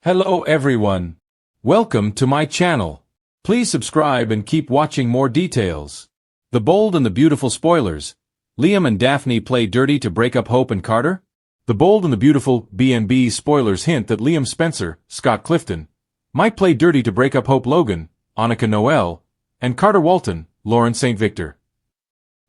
Hello everyone. Welcome to my channel. Please subscribe and keep watching more details. The Bold and the Beautiful spoilers. Liam and Daphne play dirty to break up Hope and Carter? The Bold and the Beautiful B&B spoilers hint that Liam Spencer, Scott Clifton, might play dirty to break up Hope Logan, Annika Noel, and Carter Walton, Lauren St. Victor.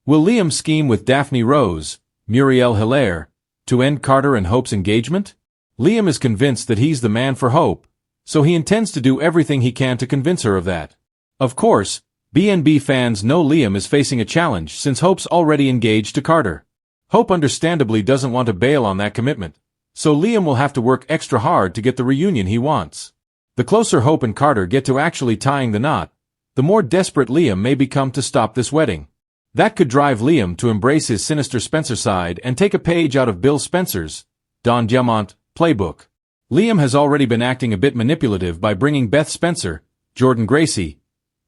Will Liam scheme with Daphne Rose, Muriel Hilaire, to end Carter and Hope's engagement? Liam is convinced that he's the man for Hope, so he intends to do everything he can to convince her of that. Of course, B&B fans know Liam is facing a challenge since Hope's already engaged to Carter. Hope understandably doesn't want to bail on that commitment, so Liam will have to work extra hard to get the reunion he wants. The closer Hope and Carter get to actually tying the knot, the more desperate Liam may become to stop this wedding. That could drive Liam to embrace his sinister Spencer side and take a page out of Bill Spencer's, Don Diamont, playbook. Liam has already been acting a bit manipulative by bringing Beth Spencer, Jordan Gracie,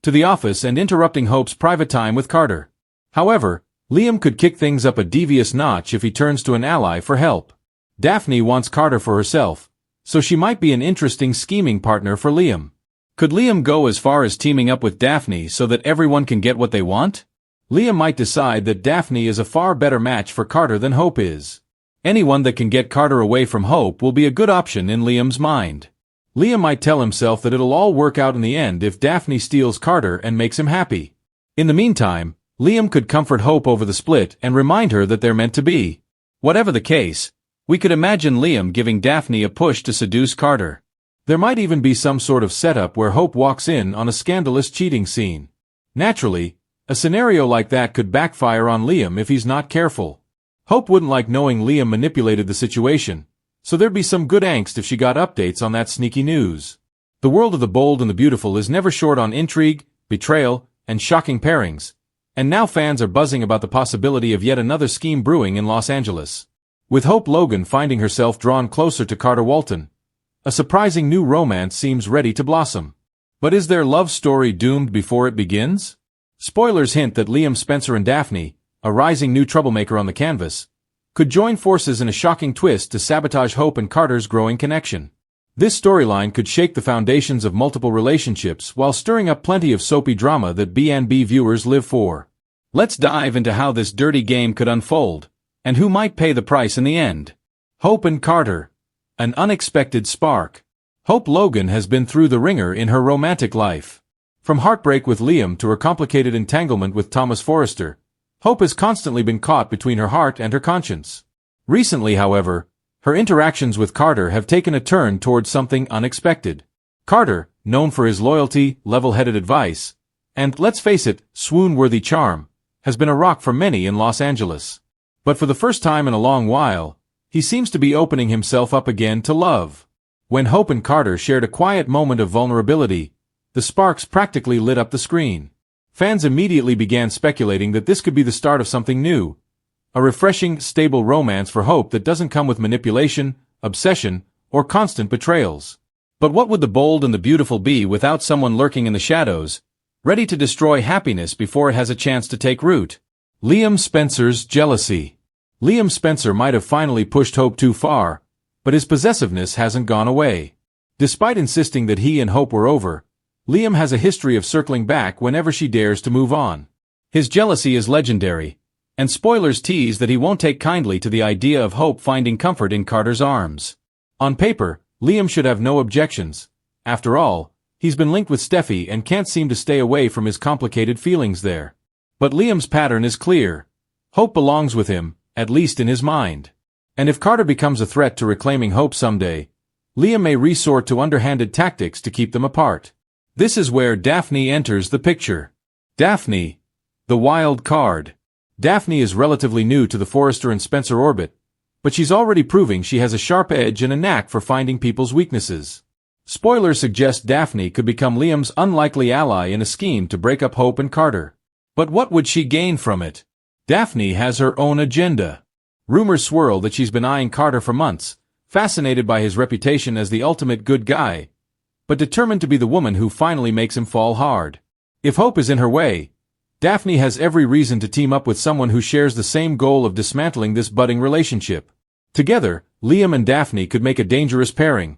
to the office and interrupting Hope's private time with Carter. However, Liam could kick things up a devious notch if he turns to an ally for help. Daphne wants Carter for herself, so she might be an interesting scheming partner for Liam. Could Liam go as far as teaming up with Daphne so that everyone can get what they want? Liam might decide that Daphne is a far better match for Carter than Hope is. Anyone that can get Carter away from Hope will be a good option in Liam's mind. Liam might tell himself that it'll all work out in the end if Daphne steals Carter and makes him happy. In the meantime, Liam could comfort Hope over the split and remind her that they're meant to be. Whatever the case, we could imagine Liam giving Daphne a push to seduce Carter. There might even be some sort of setup where Hope walks in on a scandalous cheating scene. Naturally, a scenario like that could backfire on Liam if he's not careful. Hope wouldn't like knowing Liam manipulated the situation, so there'd be some good angst if she got updates on that sneaky news. The world of the Bold and the Beautiful is never short on intrigue, betrayal, and shocking pairings, and now fans are buzzing about the possibility of yet another scheme brewing in Los Angeles. With Hope Logan finding herself drawn closer to Carter Walton, a surprising new romance seems ready to blossom. But is their love story doomed before it begins? Spoilers hint that Liam Spencer and Daphne, a rising new troublemaker on the canvas, could join forces in a shocking twist to sabotage Hope and Carter's growing connection. This storyline could shake the foundations of multiple relationships while stirring up plenty of soapy drama that B&B viewers live for. Let's dive into how this dirty game could unfold, and who might pay the price in the end. Hope and Carter. An unexpected spark. Hope Logan has been through the ringer in her romantic life. From heartbreak with Liam to her complicated entanglement with Thomas Forrester, Hope has constantly been caught between her heart and her conscience. Recently, however, her interactions with Carter have taken a turn towards something unexpected. Carter, known for his loyalty, level-headed advice, and, let's face it, swoon-worthy charm, has been a rock for many in Los Angeles. But for the first time in a long while, he seems to be opening himself up again to love. When Hope and Carter shared a quiet moment of vulnerability, the sparks practically lit up the screen. Fans immediately began speculating that this could be the start of something new. A refreshing, stable romance for Hope that doesn't come with manipulation, obsession, or constant betrayals. But what would the Bold and the Beautiful be without someone lurking in the shadows, ready to destroy happiness before it has a chance to take root? Liam Spencer's jealousy. Liam Spencer might have finally pushed Hope too far, but his possessiveness hasn't gone away. Despite insisting that he and Hope were over, Liam has a history of circling back whenever she dares to move on. His jealousy is legendary, and spoilers tease that he won't take kindly to the idea of Hope finding comfort in Carter's arms. On paper, Liam should have no objections. After all, he's been linked with Steffi and can't seem to stay away from his complicated feelings there. But Liam's pattern is clear. Hope belongs with him, at least in his mind. And if Carter becomes a threat to reclaiming Hope someday, Liam may resort to underhanded tactics to keep them apart. This is where Daphne enters the picture. Daphne, the wild card. Daphne is relatively new to the Forrester and Spencer orbit, but she's already proving she has a sharp edge and a knack for finding people's weaknesses. Spoilers suggest Daphne could become Liam's unlikely ally in a scheme to break up Hope and Carter. But what would she gain from it? Daphne has her own agenda. Rumors swirl that she's been eyeing Carter for months, fascinated by his reputation as the ultimate good guy, but determined to be the woman who finally makes him fall hard. If Hope is in her way, Daphne has every reason to team up with someone who shares the same goal of dismantling this budding relationship. Together, Liam and Daphne could make a dangerous pairing,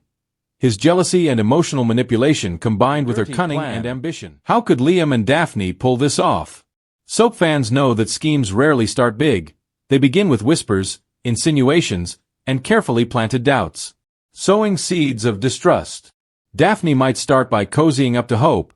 His jealousy and emotional manipulation combined with her cunning and ambition. How could Liam and Daphne pull this off? Soap fans know that schemes rarely start big. They begin with whispers, insinuations, and carefully planted doubts. Sowing seeds of distrust. Daphne might start by cozying up to Hope,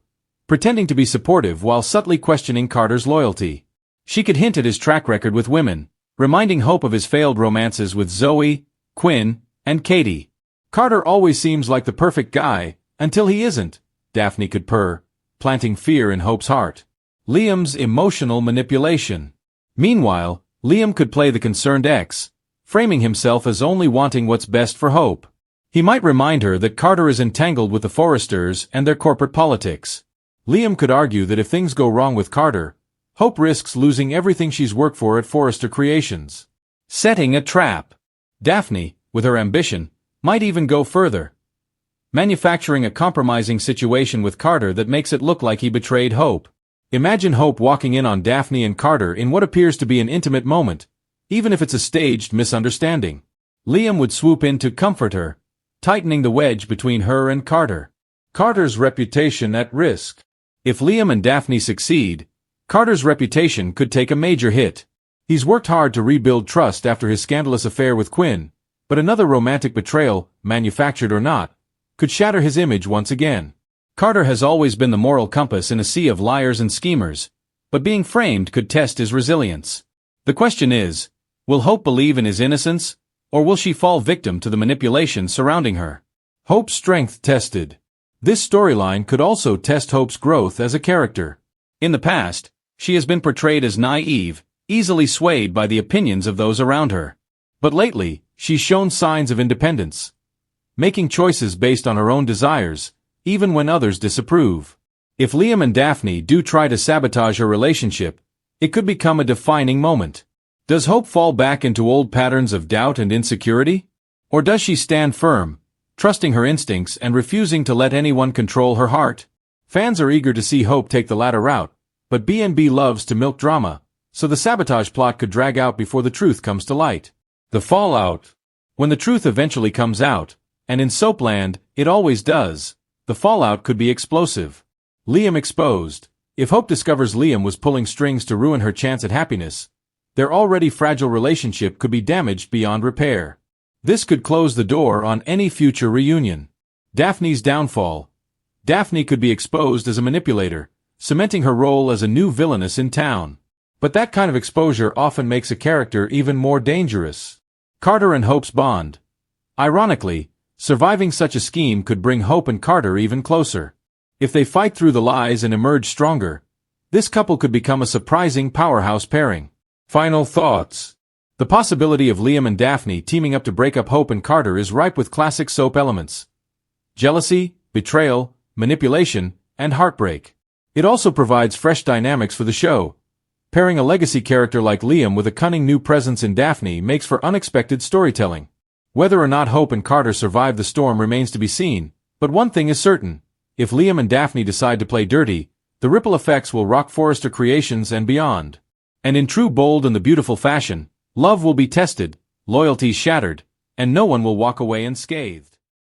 pretending to be supportive while subtly questioning Carter's loyalty. She could hint at his track record with women, reminding Hope of his failed romances with Zoe, Quinn, and Katie. Carter always seems like the perfect guy, until he isn't, Daphne could purr, planting fear in Hope's heart. Liam's emotional manipulation. Meanwhile, Liam could play the concerned ex, framing himself as only wanting what's best for Hope. He might remind her that Carter is entangled with the Forresters and their corporate politics. Liam could argue that if things go wrong with Carter, Hope risks losing everything she's worked for at Forrester Creations. Setting a trap. Daphne, with her ambition, might even go further, manufacturing a compromising situation with Carter that makes it look like he betrayed Hope. Imagine Hope walking in on Daphne and Carter in what appears to be an intimate moment, even if it's a staged misunderstanding. Liam would swoop in to comfort her, tightening the wedge between her and Carter. Carter's reputation at risk. If Liam and Daphne succeed, Carter's reputation could take a major hit. He's worked hard to rebuild trust after his scandalous affair with Quinn, but another romantic betrayal, manufactured or not, could shatter his image once again. Carter has always been the moral compass in a sea of liars and schemers, but being framed could test his resilience. The question is, will Hope believe in his innocence, or will she fall victim to the manipulation surrounding her? Hope's strength tested. This storyline could also test Hope's growth as a character. In the past, she has been portrayed as naive, easily swayed by the opinions of those around her. But lately, she's shown signs of independence, making choices based on her own desires, even when others disapprove. If Liam and Daphne do try to sabotage her relationship, it could become a defining moment. Does Hope fall back into old patterns of doubt and insecurity? Or does she stand firm, trusting her instincts and refusing to let anyone control her heart? Fans are eager to see Hope take the latter route, but B&B loves to milk drama, so the sabotage plot could drag out before the truth comes to light. The fallout. When the truth eventually comes out, and in Soapland, it always does, the fallout could be explosive. Liam exposed. If Hope discovers Liam was pulling strings to ruin her chance at happiness, their already fragile relationship could be damaged beyond repair. This could close the door on any future reunion. Daphne's downfall. Daphne could be exposed as a manipulator, cementing her role as a new villainess in town. But that kind of exposure often makes a character even more dangerous. Carter and Hope's bond. Ironically, surviving such a scheme could bring Hope and Carter even closer. If they fight through the lies and emerge stronger, this couple could become a surprising powerhouse pairing. Final thoughts. The possibility of Liam and Daphne teaming up to break up Hope and Carter is ripe with classic soap elements: jealousy, betrayal, manipulation, and heartbreak. It also provides fresh dynamics for the show. Pairing a legacy character like Liam with a cunning new presence in Daphne makes for unexpected storytelling. Whether or not Hope and Carter survive the storm remains to be seen, but one thing is certain: if Liam and Daphne decide to play dirty, the ripple effects will rock Forrester Creations and beyond. And in true Bold and the Beautiful fashion, love will be tested, loyalties shattered, and no one will walk away unscathed.